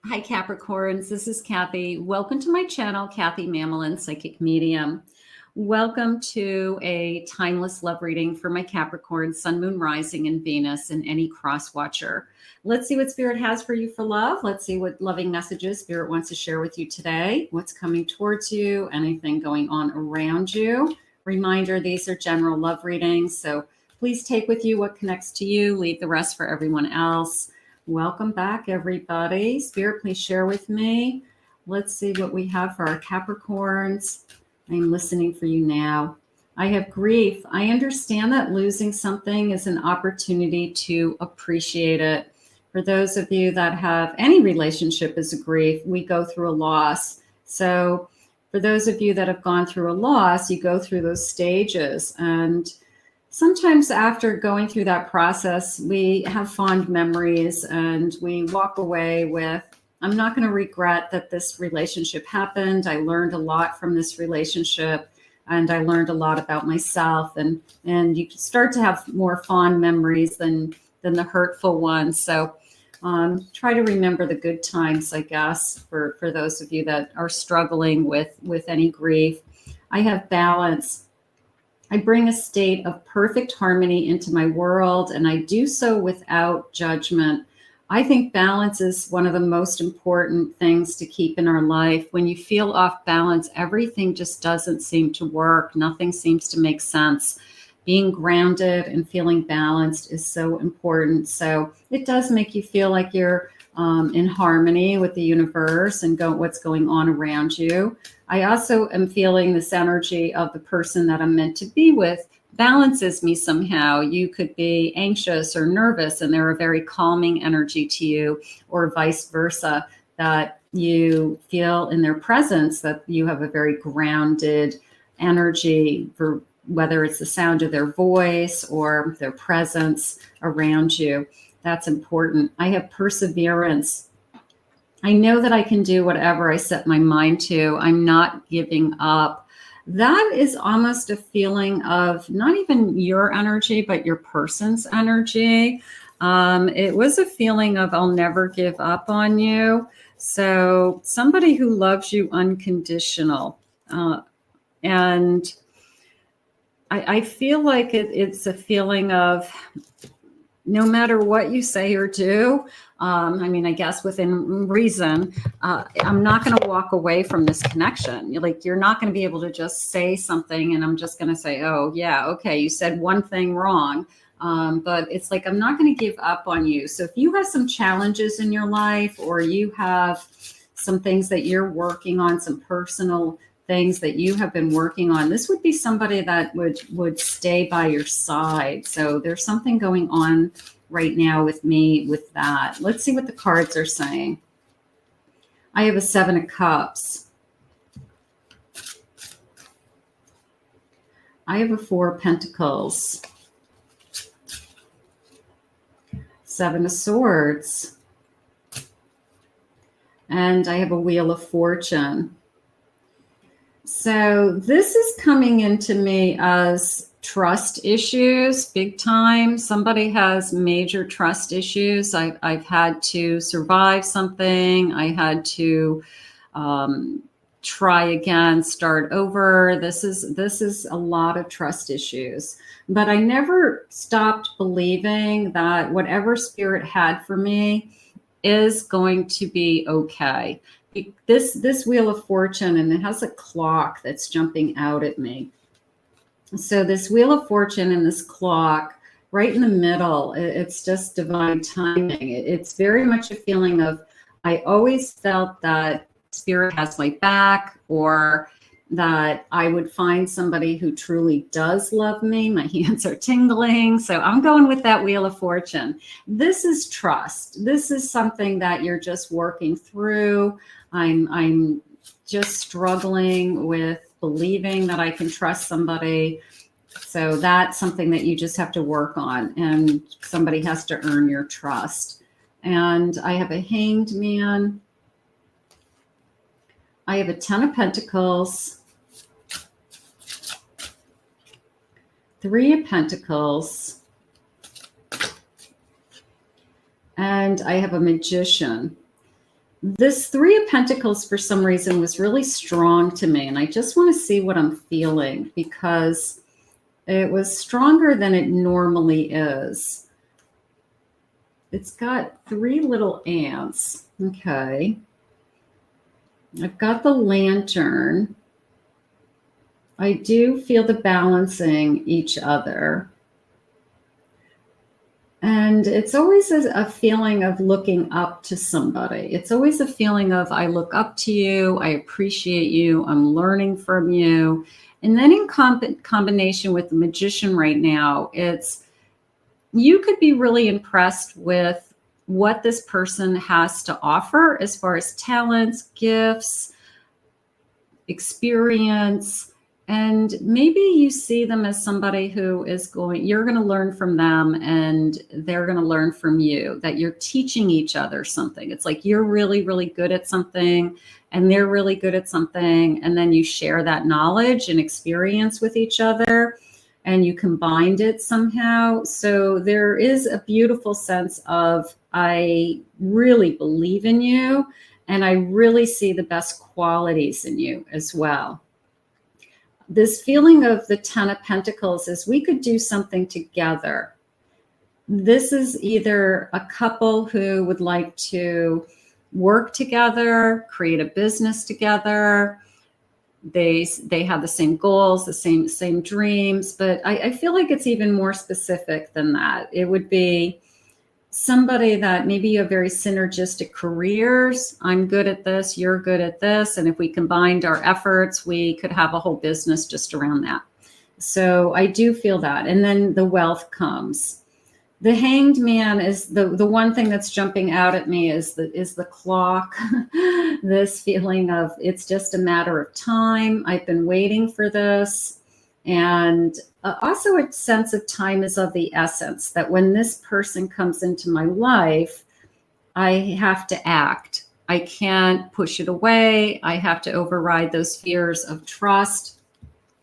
Hi, Capricorns. This is Kathy. Welcome to my channel, Kathy Mamolen, Psychic Medium. Welcome to a timeless love reading for my Capricorn, Sun, Moon, Rising, and Venus, and any cross watcher. Let's see what Spirit has for you for love. Let's see what loving messages Spirit wants to share with you today. What's coming towards you, anything going on around you. Reminder, these are general love readings, so please take with you what connects to you. Leave the rest for everyone else. Welcome back, everybody. Spirit, please share with me. Let's see what we have for our Capricorns. I'm listening for you now. I have grief. I understand that losing something is an opportunity to appreciate it. For those of you that have any relationship as a grief, we go through a loss. So for those of you that have gone through a loss, you go through those stages, and sometimes after going through that process, we have fond memories and we walk away with, I'm not going to regret that this relationship happened. I learned a lot from this relationship, and I learned a lot about myself, and you start to have more fond memories than the hurtful ones. So try to remember the good times, I guess, for those of you that are struggling with any grief. I have balance. I bring a state of perfect harmony into my world, and I do so without judgment. I think balance is one of the most important things to keep in our life. When you feel off balance, everything just doesn't seem to work. Nothing seems to make sense. Being grounded and feeling balanced is so important. So it does make you feel like you're in harmony with the universe and what's going on around you. I also am feeling this energy of the person that I'm meant to be with balances me somehow. You could be anxious or nervous, and they're a very calming energy to you, or vice versa, that you feel in their presence that you have a very grounded energy, for whether it's the sound of their voice or their presence around you. That's important. I have perseverance. I know that I can do whatever I set my mind to. I'm not giving up. That is almost a feeling of not even your energy, but your person's energy. It was a feeling of, I'll never give up on you. So somebody who loves you unconditional. And I feel like it's a feeling of, no matter what you say or do, I guess within reason, I'm not going to walk away from this connection. You're not going to be able to just say something and I'm just going to say, oh, yeah, okay, you said one thing wrong. But it's like, I'm not going to give up on you. So if you have some challenges in your life, or you have some things that you're working on, some personal things that you have been working on, this would be somebody that would stay by your side. So there's something going on right now with me with that. Let's see what the cards are saying. I have a 7 of Cups. I have a 4 of Pentacles. 7 of Swords. And I have a Wheel of Fortune. So this is coming into me as trust issues, big time. Somebody has major trust issues. I've had to survive something. I had to try again, start over. This is a lot of trust issues. But I never stopped believing that whatever Spirit had for me is going to be okay. This Wheel of Fortune, and it has a clock that's jumping out at me. So this Wheel of Fortune and this clock right in the middle, it's just divine timing. It's very much a feeling of, I always felt that Spirit has my back, or that I would find somebody who truly does love me. My hands are tingling. So I'm going with that Wheel of Fortune. This is trust. This is something that you're just working through. I'm just struggling with believing that I can trust somebody. So that's something that you just have to work on, and somebody has to earn your trust. And I have a Hanged Man. I have a 10 of Pentacles, 3 of Pentacles, and I have a Magician. This Three of Pentacles, for some reason, was really strong to me. And I just want to see what I'm feeling, because it was stronger than it normally is. It's got three little ants. Okay. I've got the lantern. I do feel the balancing each other. And it's always a feeling of looking up to somebody. It's always a feeling of, I look up to you, I appreciate you, I'm learning from you. And then in combination with the Magician right now, it's, you could be really impressed with what this person has to offer as far as talents, gifts, experience. And maybe you see them as somebody who is going, you're going to learn from them and they're going to learn from you, that you're teaching each other something. It's like you're really, really good at something and they're really good at something. And then you share that knowledge and experience with each other and you combined it somehow. So there is a beautiful sense of, I really believe in you and I really see the best qualities in you as well. This feeling of the Ten of Pentacles is we could do something together. This is either a couple who would like to work together, create a business together. They have the same goals, the same dreams, but I feel like it's even more specific than that. It would be somebody that maybe you have very synergistic careers. I'm good at this, you're good at this. And if we combined our efforts, we could have a whole business just around that. So I do feel that. And then the wealth comes. The Hanged Man is the one thing that's jumping out at me is the clock. This feeling of it's just a matter of time. I've been waiting for this. And also a sense of time is of the essence, that when this person comes into my life, I have to act. I can't push it away. I have to override those fears of trust.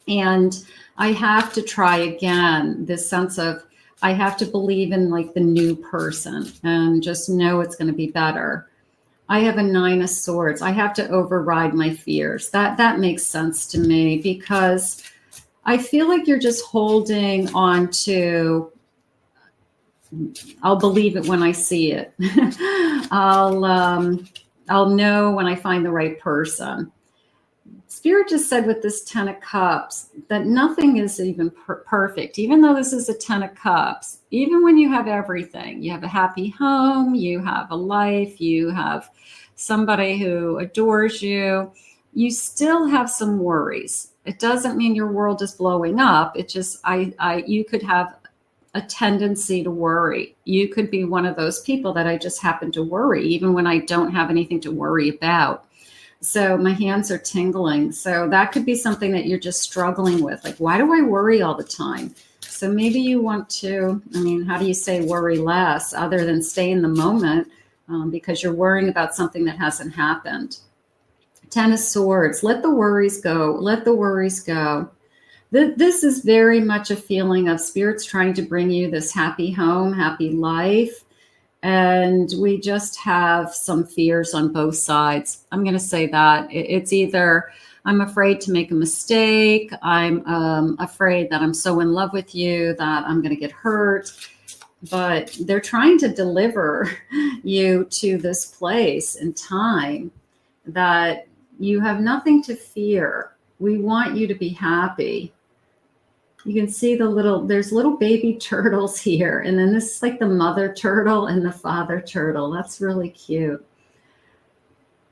And I have to try again, this sense of I have to believe in like the new person and just know it's going to be better. I have a Nine of Swords. I have to override my fears. That makes sense to me, because I feel like you're just holding on to, I'll believe it when I see it. I'll know when I find the right person. Spirit just said with this Ten of Cups that nothing is even perfect. Even though this is a Ten of Cups, even when you have everything, you have a happy home, you have a life, you have somebody who adores you, you still have some worries. It doesn't mean your world is blowing up. It just, you could have a tendency to worry. You could be one of those people that I just happen to worry, even when I don't have anything to worry about. So my hands are tingling. So that could be something that you're just struggling with. Like, why do I worry all the time? So maybe you want to, how do you say worry less other than stay in the moment, because you're worrying about something that hasn't happened. Ten of Swords, let the worries go. Let the worries go. This is very much a feeling of Spirit's trying to bring you this happy home, happy life. And we just have some fears on both sides. I'm going to say that. It's either I'm afraid to make a mistake. I'm afraid that I'm so in love with you that I'm going to get hurt. But they're trying to deliver you to this place in time that you have nothing to fear. We want you to be happy. You can see there's little baby turtles here. And then this is like the mother turtle and the father turtle. That's really cute.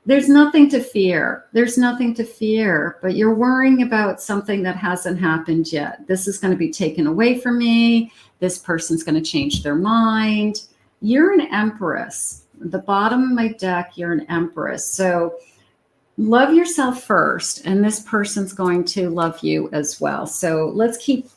There's nothing to fear. There's nothing to fear, but you're worrying about something that hasn't happened yet. This is going to be taken away from me. This person's going to change their mind. You're an Empress. At the bottom of my deck, you're an Empress. So love yourself first, and this person's going to love you as well. So let's keep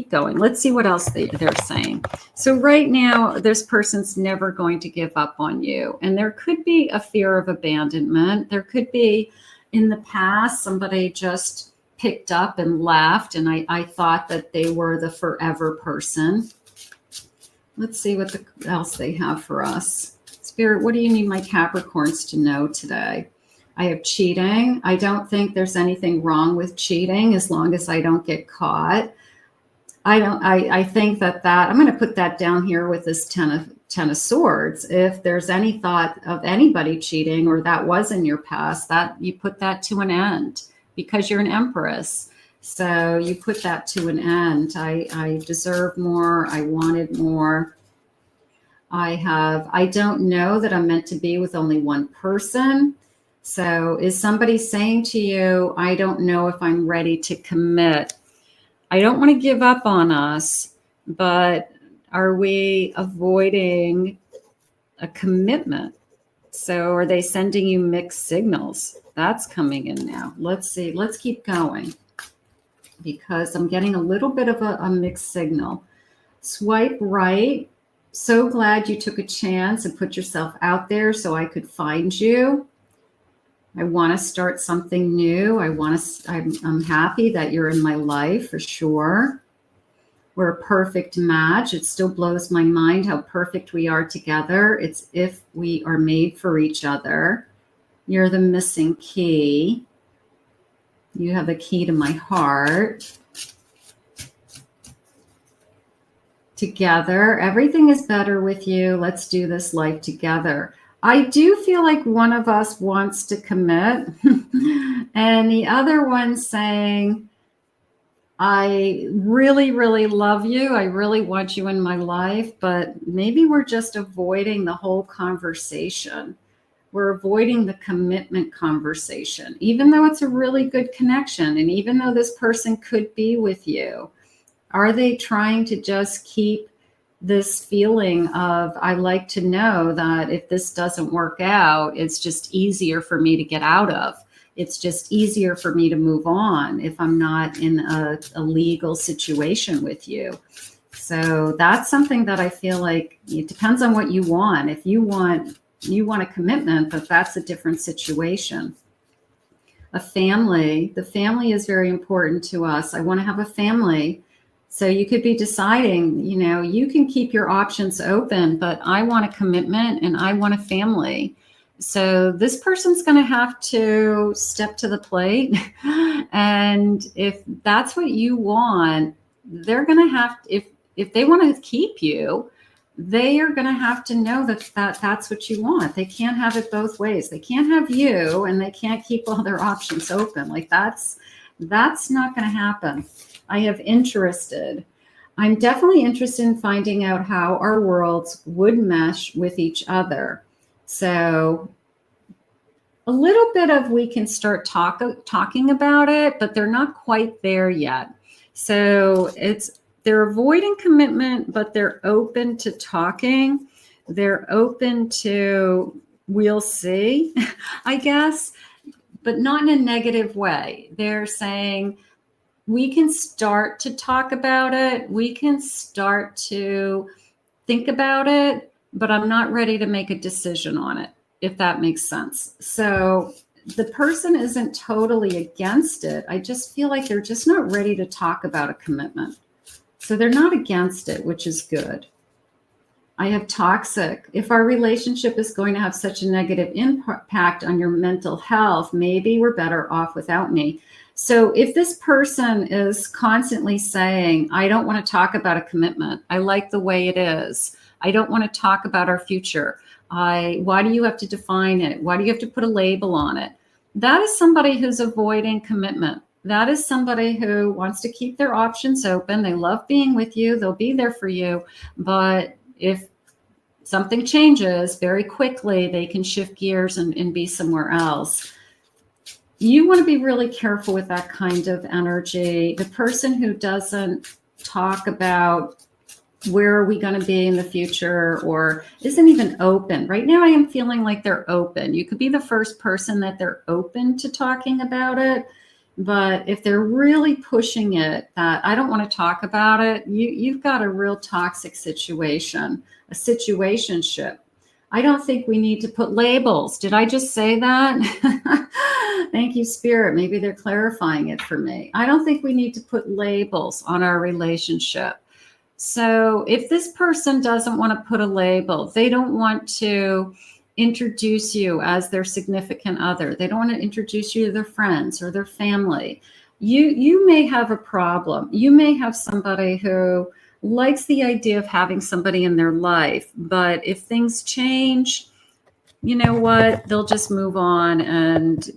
going. Let's see what else they're saying. So right now, this person's never going to give up on you. And there could be a fear of abandonment. There could be, in the past, somebody just picked up and left, and I thought that they were the forever person. Let's see what else they have for us. Spirit, what do you need my Capricorns to know today? I have cheating. I don't think there's anything wrong with cheating as long as I don't get caught. I think that I'm going to put that down here with this Ten of Swords. If there's any thought of anybody cheating or that was in your past, that you put that to an end because you're an Empress. So you put that to an end. I deserve more. I wanted more. I don't know that I'm meant to be with only one person. So is somebody saying to you, I don't know if I'm ready to commit? I don't want to give up on us, but are we avoiding a commitment? So are they sending you mixed signals? That's coming in now. Let's see. Let's keep going because I'm getting a little bit of a mixed signal. Swipe right. So glad you took a chance and put yourself out there so I could find you. I want to start something new. I'm happy that you're in my life for sure. We're a perfect match. It still blows my mind how perfect we are together. It's if we are made for each other. You're the missing key. You have the key to my heart. Together, everything is better with you. Let's do this life together. I do feel like one of us wants to commit and the other one saying, I really, really love you. I really want you in my life, but maybe we're just avoiding the whole conversation. We're avoiding the commitment conversation, even though it's a really good connection. And even though this person could be with you, are they trying to just keep this feeling of, I like to know that if this doesn't work out, it's just easier for me to get out of. It's just easier for me to move on if I'm not in a legal situation with you. So that's something that I feel like it depends on what you want. If you want a commitment, but that's a different situation. A family, the family is very important to us. I want to have a family. So you could be deciding, you can keep your options open, but I want a commitment and I want a family. So this person's going to have to step to the plate. And if that's what you want, they're going to have, if they want to keep you, they are going to have to know that that's what you want. They can't have it both ways. They can't have you and they can't keep all their options open. Like that's not going to happen. I have interested. I'm definitely interested in finding out how our worlds would mesh with each other. So a little bit of we can start talking about it, but they're not quite there yet. So they're avoiding commitment, but they're open to talking. They're open to, we'll see, I guess, but not in a negative way. They're saying, we can start to talk about it. We can start to think about it, but I'm not ready to make a decision on it, if that makes sense. So the person isn't totally against it. I just feel like they're just not ready to talk about a commitment. So they're not against it, which is good. I have toxic. If our relationship is going to have such a negative impact on your mental health, maybe we're better off without me. So if this person is constantly saying, I don't want to talk about a commitment. I like the way it is. I don't want to talk about our future. Why do you have to define it? Why do you have to put a label on it? That is somebody who's avoiding commitment. That is somebody who wants to keep their options open. They love being with you. They'll be there for you. But if something changes very quickly, they can shift gears and be somewhere else. You want to be really careful with that kind of energy. The person who doesn't talk about where are we going to be in the future or isn't even open. Right now, I am feeling like they're open. You could be the first person that they're open to talking about it. But if they're really pushing it, that I don't want to talk about it, you've got a real toxic situation, a situationship. I don't think we need to put labels. Did I just say that? Thank you, Spirit. Maybe they're clarifying it for me. I don't think we need to put labels on our relationship. So if this person doesn't want to put a label, they don't want to introduce you as their significant other, they don't want to introduce you to their friends or their family, you may have a problem. You may have somebody who likes the idea of having somebody in their life, but if things change, you know what, they'll just move on and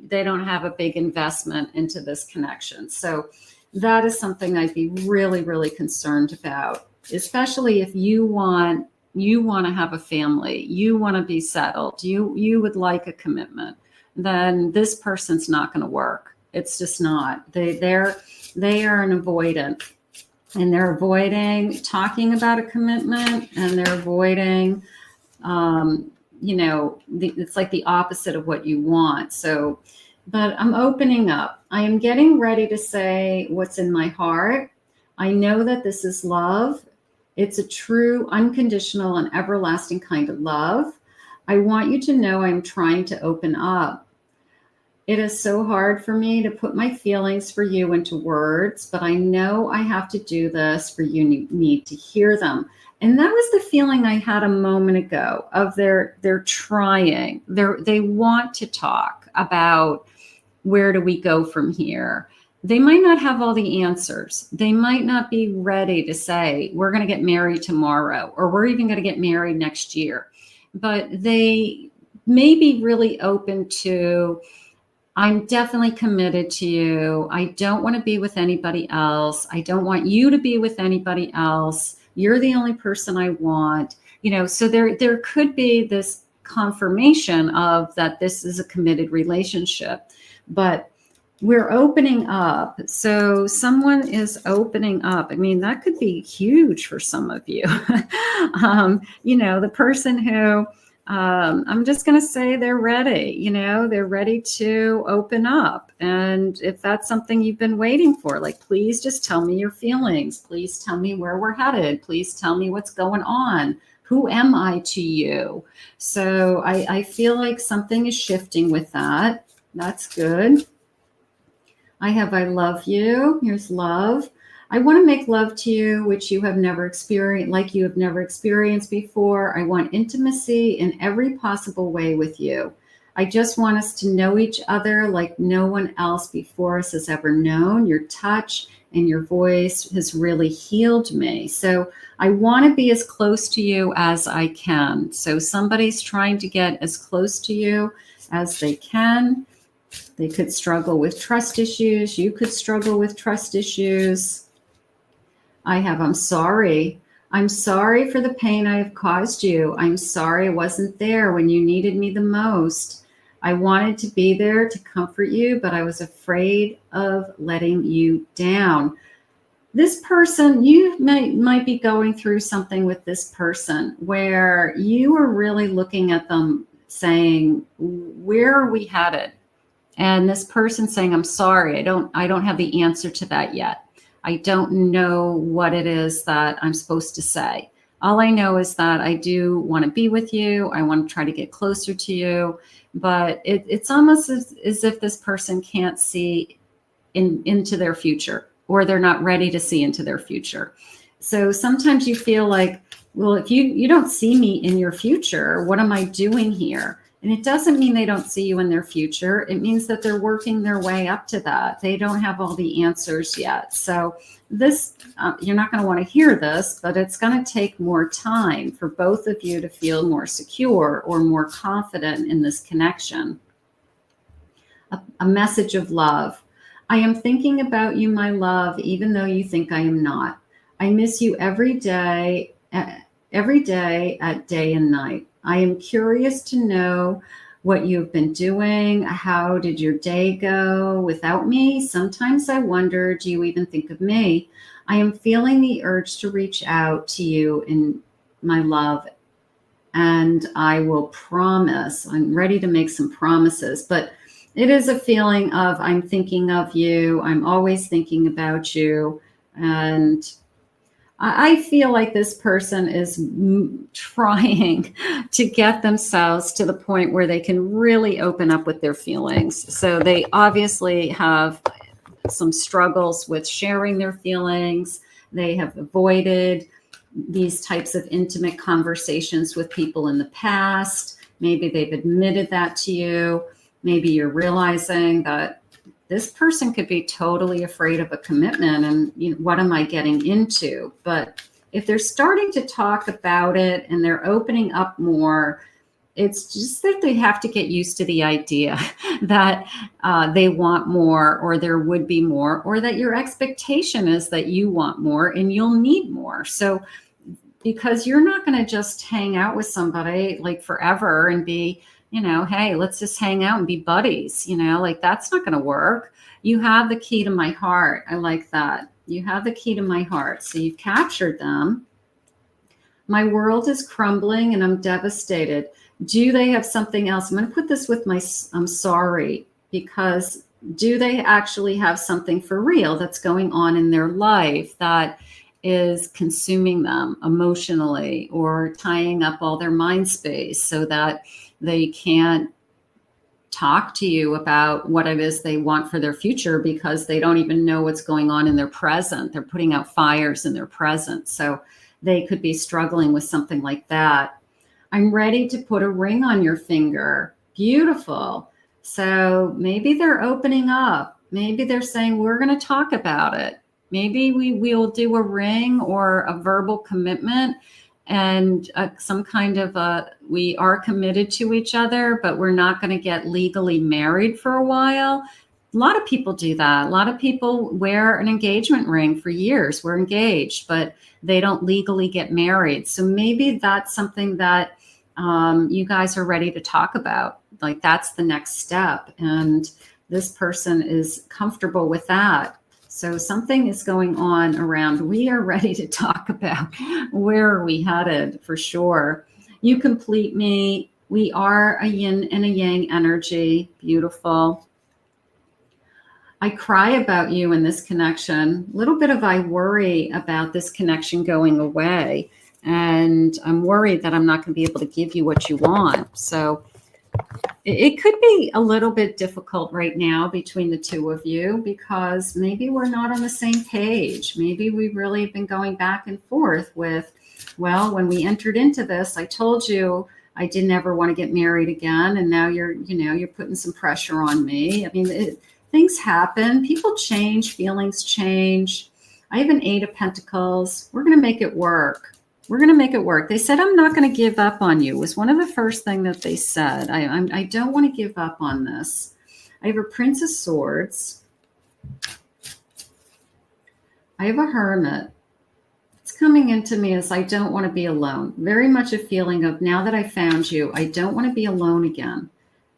they don't have a big investment into this connection. So that is something I'd be really, really concerned about, especially if you want to have a family, you want to be settled, you would like a commitment, then this person's not going to work. It's just not. They are an avoidant, and they're avoiding talking about a commitment, and they're avoiding, it's like the opposite of what you want. So, but I'm opening up. I am getting ready to say what's in my heart. I know that this is love. It's a true, unconditional, and everlasting kind of love. I want you to know I'm trying to open up. It is so hard for me to put my feelings for you into words, but I know I have to do this for you need to hear them. And that was the feeling I had a moment ago of they're trying. They want to talk about where do we go from here. They might not have all the answers. They might not be ready to say, we're going to get married tomorrow, or we're even going to get married next year. But they may be really open to, I'm definitely committed to you. I don't want to be with anybody else. I don't want you to be with anybody else. You're the only person I want. So there could be this confirmation of that this is a committed relationship, but we're opening up. So someone is opening up. I mean, that could be huge for some of you. The person who, I'm just going to say they're ready, they're ready to open up. And if that's something you've been waiting for, like, please just tell me your feelings. Please tell me where we're headed. Please tell me what's going on. Who am I to you? So I feel like something is shifting with that. That's good. I love you. Here's love. I want to make love to you, which you have never experienced, like you have never experienced before. I want intimacy in every possible way with you. I just want us to know each other like no one else before us has ever known. Your touch and your voice has really healed me. So I want to be as close to you as I can. So somebody's trying to get as close to you as they can. They could struggle with trust issues. You could struggle with trust issues. I'm sorry. I'm sorry for the pain I have caused you. I'm sorry I wasn't there when you needed me the most. I wanted to be there to comfort you, but I was afraid of letting you down. This person, you might be going through something with this person where you are really looking at them saying, where are we headed? And this person saying, I'm sorry, I don't have the answer to that yet. I don't know what it is that I'm supposed to say. All I know is that I do want to be with you. I want to try to get closer to you. But it's almost as if this person can't see into their future, or they're not ready to see into their future. So sometimes you feel like, well, if you don't see me in your future, what am I doing here? And it doesn't mean they don't see you in their future. It means that they're working their way up to that. They don't have all the answers yet. So this, you're not going to want to hear this, but it's going to take more time for both of you to feel more secure or more confident in this connection. A message of love. I am thinking about you, my love, even though you think I am not. I miss you every day at day and night. I am curious to know what you've been doing. How did your day go without me? Sometimes I wonder, do you even think of me? I am feeling the urge to reach out to you in my love, and I will promise. I'm ready to make some promises, but it is a feeling of I'm thinking of you. I'm always thinking about you. And I feel like this person is trying to get themselves to the point where they can really open up with their feelings. So they obviously have some struggles with sharing their feelings. They have avoided these types of intimate conversations with people in the past. Maybe they've admitted that to you. Maybe you're realizing that this person could be totally afraid of a commitment and, you know, what am I getting into? But if they're starting to talk about it and they're opening up more, it's just that they have to get used to the idea that they want more, or there would be more, or that your expectation is that you want more and you'll need more. So because you're not going to just hang out with somebody like forever and be, you know, hey, let's just hang out and be buddies, you know, like that's not going to work. You have the key to my heart. I like that. You have the key to my heart. So you've captured them. My world is crumbling and I'm devastated. Do they have something else? I'm going to put this with my I'm sorry, because do they actually have something for real that's going on in their life that is consuming them emotionally or tying up all their mind space so that they can't talk to you about what it is they want for their future because they don't even know what's going on in their present. They're putting out fires in their present. So they could be struggling with something like that. I'm ready to put a ring on your finger. Beautiful. So maybe they're opening up. Maybe they're saying, we're going to talk about it. Maybe we'll do a ring or a verbal commitment and some kind of we are committed to each other, but we're not going to get legally married for a while. A lot of people do that. A lot of people wear an engagement ring for years. We're engaged, but they don't legally get married. So maybe that's something that you guys are ready to talk about. Like that's the next step. And this person is comfortable with that. So something is going on around, we are ready to talk about where are we headed for sure. You complete me. We are a yin and a yang energy. Beautiful. I cry about you in this connection. A little bit of I worry about this connection going away. And I'm worried that I'm not going to be able to give you what you want. So it could be a little bit difficult right now between the two of you because maybe we're not on the same page. Maybe we've really been going back and forth with, well, when we entered into this, I told you I didn't ever want to get married again. And now you're putting some pressure on me. I mean, things happen. People change. Feelings change. I have an 8 of Pentacles. We're going to make it work. We're going to make it work. They said, I'm not going to give up on you was one of the first things that they said. I don't want to give up on this. I have a Prince of Swords. I have a Hermit. It's coming into me as I don't want to be alone. Very much a feeling of now that I found you, I don't want to be alone again.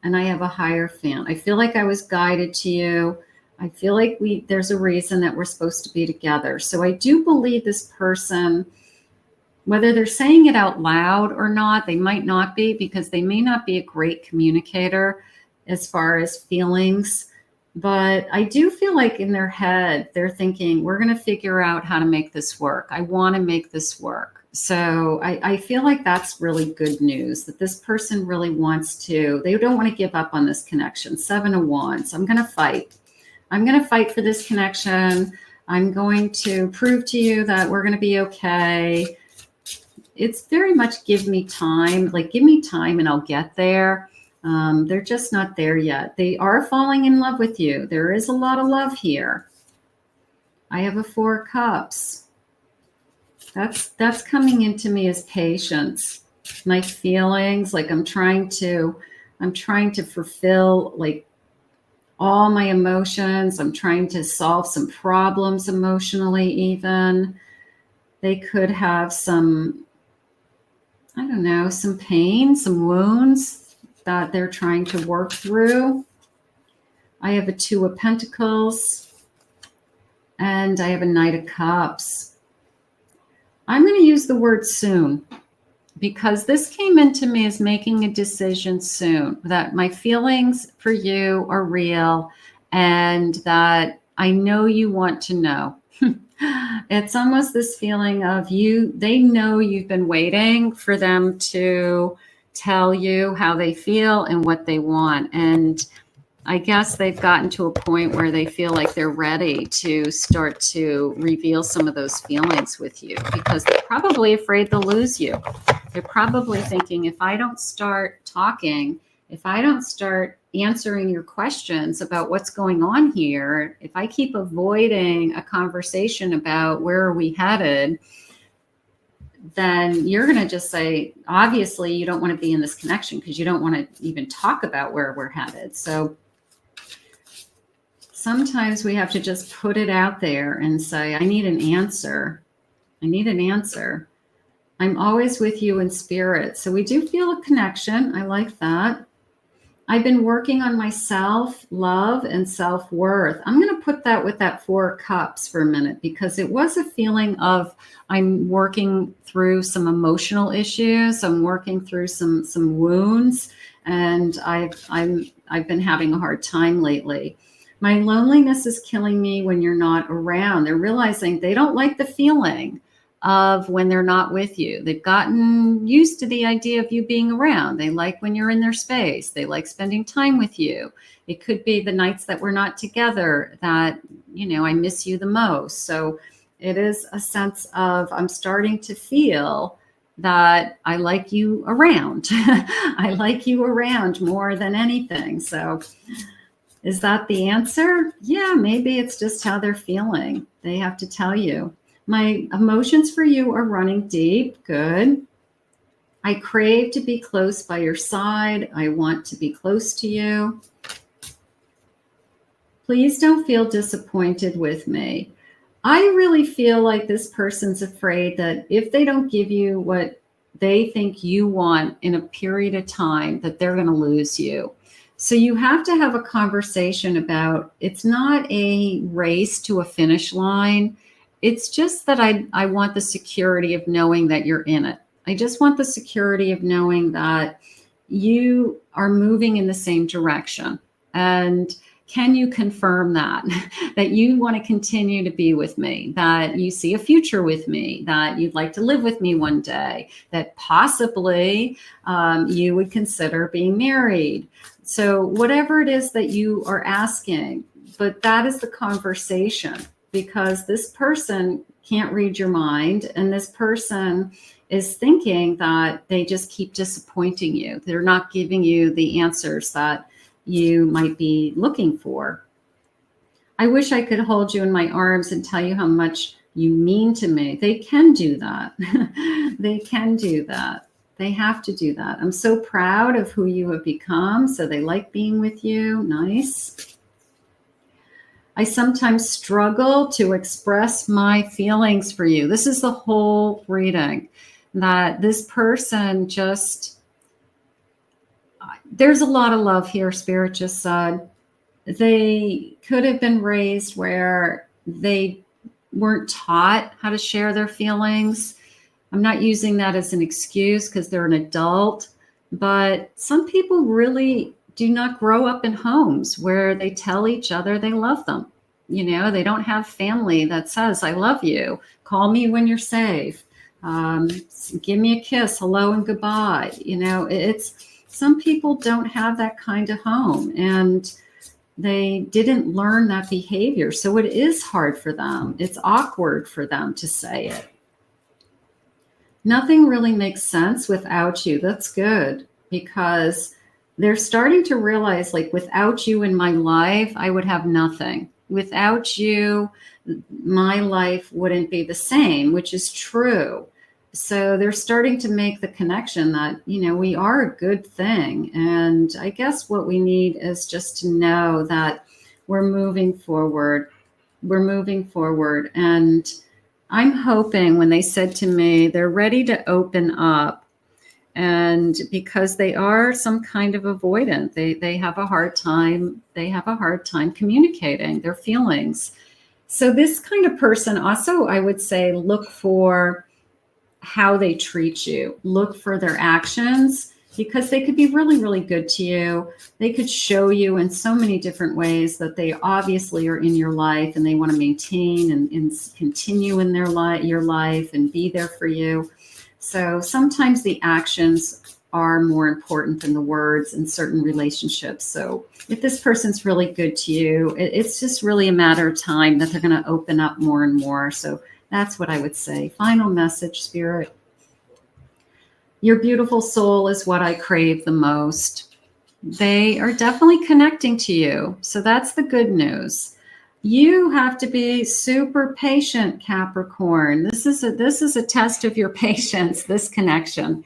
And I have a Hierophant. I feel like I was guided to you. I feel like there's a reason that we're supposed to be together. So I do believe this person, whether they're saying it out loud or not, they might not be because they may not be a great communicator as far as feelings. But I do feel like in their head, they're thinking, we're going to figure out how to make this work. I want to make this work. So I feel like that's really good news that this person really wants to, they don't want to give up on this connection. 7 of Wands. I'm going to fight. I'm going to fight for this connection. I'm going to prove to you that we're going to be okay. It's very much give me time, like give me time and I'll get there. They're just not there yet. They are falling in love with you. There is a lot of love here. I have a 4 of Cups. That's coming into me as patience. My feelings, like I'm trying to fulfill like all my emotions. I'm trying to solve some problems emotionally even. They could have some, I don't know, some pain, some wounds that they're trying to work through. I have a 2 of Pentacles and I have a Knight of Cups. I'm going to use the word soon because this came into me as making a decision soon, that my feelings for you are real and that I know you want to know. It's almost this feeling of they know you've been waiting for them to tell you how they feel and what they want. And I guess they've gotten to a point where they feel like they're ready to start to reveal some of those feelings with you, because they're probably afraid they'll lose you. They're probably thinking, if I don't start talking, if I don't start answering your questions about what's going on here, if I keep avoiding a conversation about where are we headed, then you're going to just say, obviously, you don't want to be in this connection because you don't want to even talk about where we're headed. So sometimes we have to just put it out there and say, I need an answer. I need an answer. I'm always with you in spirit. So we do feel a connection. I like that. I've been working on my self-love and self-worth. I'm going to put that with that 4 cups for a minute, because it was a feeling of I'm working through some emotional issues. I'm working through some wounds, and I've been having a hard time lately. My loneliness is killing me when you're not around. They're realizing they don't like the feeling of when they're not with you. They've gotten used to the idea of you being around. They like when you're in their space. They like spending time with you. It could be the nights that we're not together that, I miss you the most. So it is a sense of, I'm starting to feel that I like you around. I like you around more than anything. So is that the answer? Yeah, maybe it's just how they're feeling. They have to tell you. My emotions for you are running deep. Good. I crave to be close by your side. I want to be close to you. Please don't feel disappointed with me. I really feel like this person's afraid that if they don't give you what they think you want in a period of time, that they're going to lose you. So you have to have a conversation about, it's not a race to a finish line. It's just that I want the security of knowing that you're in it. I just want the security of knowing that you are moving in the same direction. And can you confirm that you want to continue to be with me, that you see a future with me, that you'd like to live with me one day, that possibly you would consider being married. So whatever it is that you are asking, but that is the conversation. Because this person can't read your mind, and this person is thinking that they just keep disappointing you. They're not giving you the answers that you might be looking for. I wish I could hold you in my arms and tell you how much you mean to me. They can do that. They can do that. They have to do that. I'm so proud of who you have become. So they like being with you. Nice. I sometimes struggle to express my feelings for you. This is the whole reading, that this person just, there's a lot of love here, Spirit just said. They could have been raised where they weren't taught how to share their feelings. I'm not using that as an excuse because they're an adult, but some people really do not grow up in homes where they tell each other they love them. They don't have family that says, I love you. Call me when you're safe. Give me a kiss. Hello and goodbye. It's some people don't have that kind of home, and they didn't learn that behavior. So it is hard for them. It's awkward for them to say it. Nothing really makes sense without you. That's good, because they're starting to realize, like, without you in my life, I would have nothing. Without you, my life wouldn't be the same, which is true. So they're starting to make the connection that, we are a good thing. And I guess what we need is just to know that we're moving forward. We're moving forward. And I'm hoping when they said to me, they're ready to open up. And because they are some kind of avoidant, they have a hard time. They have a hard time communicating their feelings. So this kind of person also, I would say, look for how they treat you. Look for their actions, because they could be really, really good to you. They could show you in so many different ways that they obviously are in your life and they want to maintain and continue in your life and be there for you. So sometimes the actions are more important than the words in certain relationships. So if this person's really good to you, it's just really a matter of time that they're going to open up more and more. So that's what I would say. Final message, Spirit. Your beautiful soul is what I crave the most. They are definitely connecting to you. So that's the good news. You have to be super patient, Capricorn. This is a test of your patience, this connection.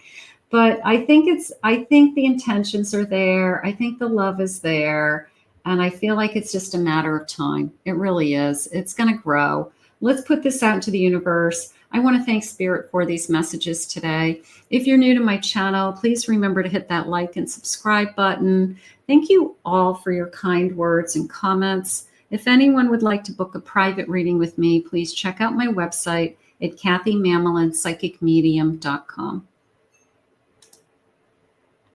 But I think the intentions are there. I think the love is there. And I feel like it's just a matter of time. It really is. It's going to grow. Let's put this out into the universe. I want to thank Spirit for these messages today. If you're new to my channel, please remember to hit that like and subscribe button. Thank you all for your kind words and comments. If anyone would like to book a private reading with me, please check out my website at CathyMamolenPsychicMedium.com.